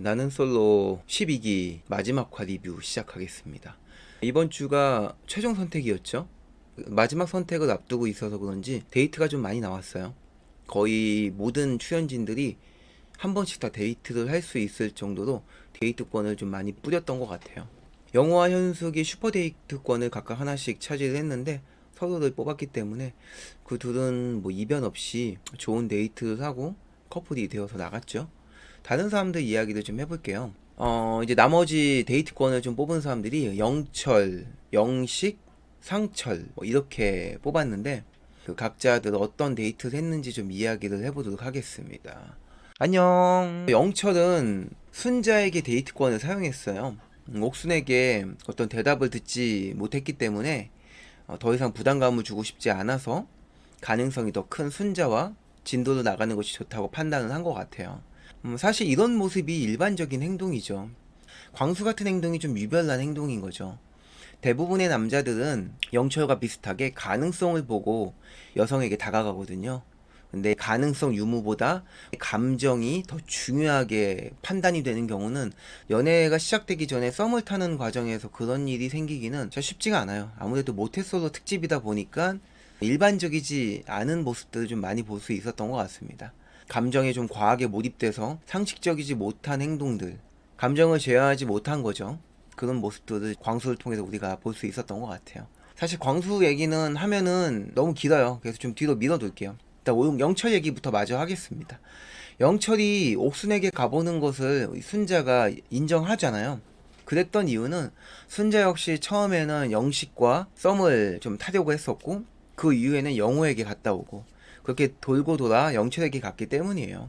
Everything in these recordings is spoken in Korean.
나는 솔로 12기 마지막 화 리뷰 시작하겠습니다. 이번 주가 최종 선택이었죠. 마지막 선택을 앞두고 있어서 그런지 데이트가 좀 많이 나왔어요. 거의 모든 출연진들이 한 번씩 다 데이트를 할 수 있을 정도로 데이트권을 좀 많이 뿌렸던 것 같아요. 영호와 현숙이 슈퍼 데이트권을 각각 하나씩 차지를 했는데 서로를 뽑았기 때문에 그 둘은 뭐 이변 없이 좋은 데이트를 하고 커플이 되어서 나갔죠. 다른 사람들 이야기도 좀 해볼게요. 이제 나머지 데이트권을 좀 뽑은 사람들이 영철, 영식, 상철 뭐 이렇게 뽑았는데 그 각자들 어떤 데이트를 했는지 좀 이야기를 해보도록 하겠습니다. 안녕. 영철은 순자에게 데이트권을 사용했어요. 옥순에게 어떤 대답을 듣지 못했기 때문에 더 이상 부담감을 주고 싶지 않아서 가능성이 더 큰 순자와 진도로 나가는 것이 좋다고 판단을 한 것 같아요. 사실 이런 모습이 일반적인 행동이죠. 광수 같은 행동이 좀 유별난 행동인 거죠. 대부분의 남자들은 영철과 비슷하게 가능성을 보고 여성에게 다가가거든요. 근데 가능성 유무보다 감정이 더 중요하게 판단이 되는 경우는 연애가 시작되기 전에 썸을 타는 과정에서 그런 일이 생기기는 참 쉽지가 않아요. 아무래도 모태솔로 특집이다 보니까 일반적이지 않은 모습들을 좀 많이 볼 수 있었던 것 같습니다. 감정에 좀 과하게 몰입돼서 상식적이지 못한 행동들, 감정을 제어하지 못한 거죠. 그런 모습들을 광수를 통해서 우리가 볼 수 있었던 것 같아요. 사실 광수 얘기는 하면은 너무 길어요. 그래서 좀 뒤로 밀어둘게요. 일단 영철 얘기부터 마저 하겠습니다. 영철이 옥순에게 가보는 것을 순자가 인정하잖아요. 그랬던 이유는 순자 역시 처음에는 영식과 썸을 좀 타려고 했었고 그 이후에는 영호에게 갔다 오고 그렇게 돌고 돌아 영철에게 갔기 때문이에요.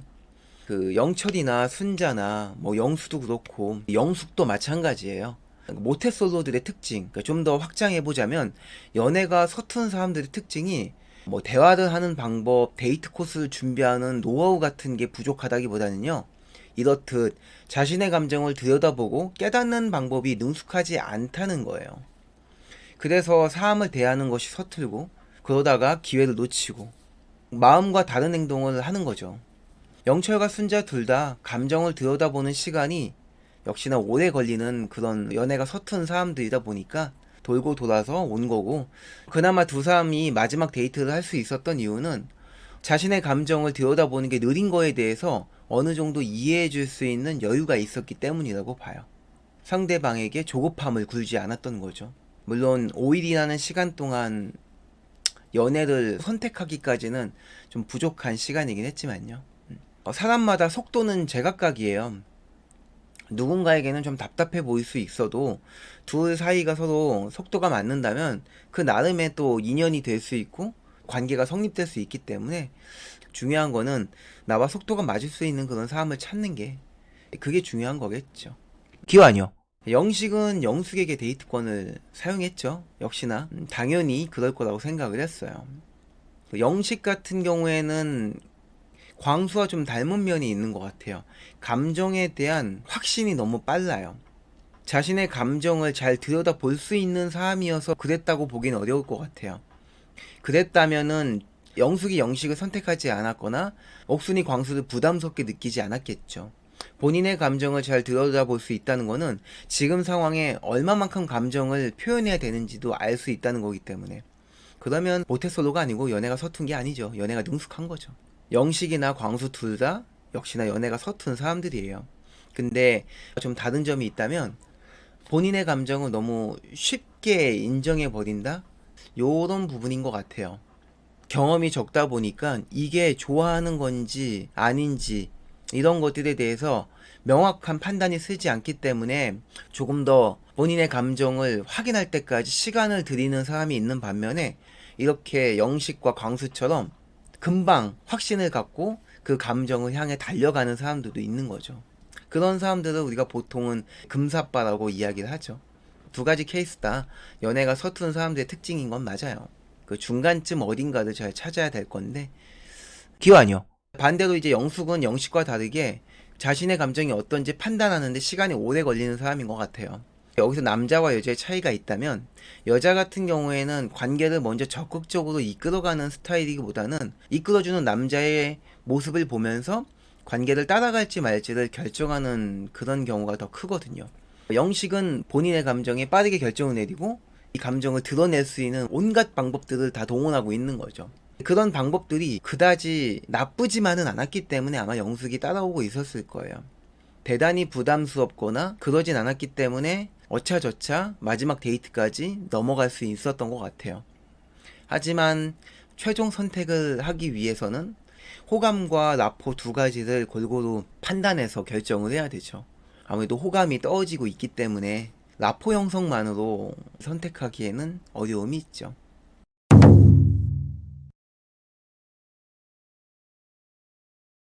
그 영철이나 순자나 뭐 영수도 그렇고 영숙도 마찬가지예요. 모태솔로들의 특징, 그러니까 좀 더 확장해 보자면 연애가 서툰 사람들의 특징이 뭐 대화를 하는 방법, 데이트 코스를 준비하는 노하우 같은 게 부족하다기보다는요. 이렇듯 자신의 감정을 들여다보고 깨닫는 방법이 능숙하지 않다는 거예요. 그래서 사람을 대하는 것이 서툴고 그러다가 기회를 놓치고 마음과 다른 행동을 하는 거죠. 영철과 순자 둘 다 감정을 들여다보는 시간이 역시나 오래 걸리는 그런 연애가 서툰 사람들이다 보니까 돌고 돌아서 온 거고, 그나마 두 사람이 마지막 데이트를 할 수 있었던 이유는 자신의 감정을 들여다보는 게 느린 거에 대해서 어느 정도 이해해 줄 수 있는 여유가 있었기 때문이라고 봐요. 상대방에게 조급함을 굴지 않았던 거죠. 물론 5일이라는 시간 동안 연애를 선택하기까지는 좀 부족한 시간이긴 했지만요. 사람마다 속도는 제각각이에요. 누군가에게는 좀 답답해 보일 수 있어도 둘 사이가 서로 속도가 맞는다면 그 나름의 또 인연이 될 수 있고 관계가 성립될 수 있기 때문에 중요한 거는 나와 속도가 맞을 수 있는 그런 사람을 찾는 게 그게 중요한 거겠죠. 기완이요. 영식은 영숙에게 데이트권을 사용했죠. 역시나 당연히 그럴 거라고 생각을 했어요. 영식 같은 경우에는 광수와 좀 닮은 면이 있는 것 같아요. 감정에 대한 확신이 너무 빨라요. 자신의 감정을 잘 들여다 볼 수 있는 사람이어서 그랬다고 보긴 어려울 것 같아요. 그랬다면은 영숙이 영식을 선택하지 않았거나 옥순이 광수를 부담스럽게 느끼지 않았겠죠. 본인의 감정을 잘 들여다볼 수 있다는 거는 지금 상황에 얼마만큼 감정을 표현해야 되는지도 알 수 있다는 거기 때문에 그러면 모태솔로가 아니고 연애가 서툰 게 아니죠. 연애가 능숙한 거죠. 영식이나 광수 둘 다 역시나 연애가 서툰 사람들이에요. 근데 좀 다른 점이 있다면 본인의 감정을 너무 쉽게 인정해 버린다? 요런 부분인 것 같아요. 경험이 적다 보니까 이게 좋아하는 건지 아닌지 이런 것들에 대해서 명확한 판단이 쓰지 않기 때문에 조금 더 본인의 감정을 확인할 때까지 시간을 들이는 사람이 있는 반면에 이렇게 영식과 광수처럼 금방 확신을 갖고 그 감정을 향해 달려가는 사람들도 있는 거죠. 그런 사람들을 우리가 보통은 금사빠라고 이야기를 하죠. 두 가지 케이스다 연애가 서투른 사람들의 특징인 건 맞아요. 그 중간쯤 어딘가를 잘 찾아야 될 건데 기완이요. 반대로 이제 영숙은 영식과 다르게 자신의 감정이 어떤지 판단하는데 시간이 오래 걸리는 사람인 것 같아요. 여기서 남자와 여자의 차이가 있다면 여자 같은 경우에는 관계를 먼저 적극적으로 이끌어가는 스타일이기보다는 이끌어주는 남자의 모습을 보면서 관계를 따라갈지 말지를 결정하는 그런 경우가 더 크거든요. 영식은 본인의 감정에 빠르게 결정을 내리고 이 감정을 드러낼 수 있는 온갖 방법들을 다 동원하고 있는 거죠. 그런 방법들이 그다지 나쁘지만은 않았기 때문에 아마 영숙이 따라오고 있었을 거예요. 대단히 부담스럽거나 그러진 않았기 때문에 어차저차 마지막 데이트까지 넘어갈 수 있었던 것 같아요. 하지만 최종 선택을 하기 위해서는 호감과 라포 두 가지를 골고루 판단해서 결정을 해야 되죠. 아무래도 호감이 떨어지고 있기 때문에 라포 형성만으로 선택하기에는 어려움이 있죠.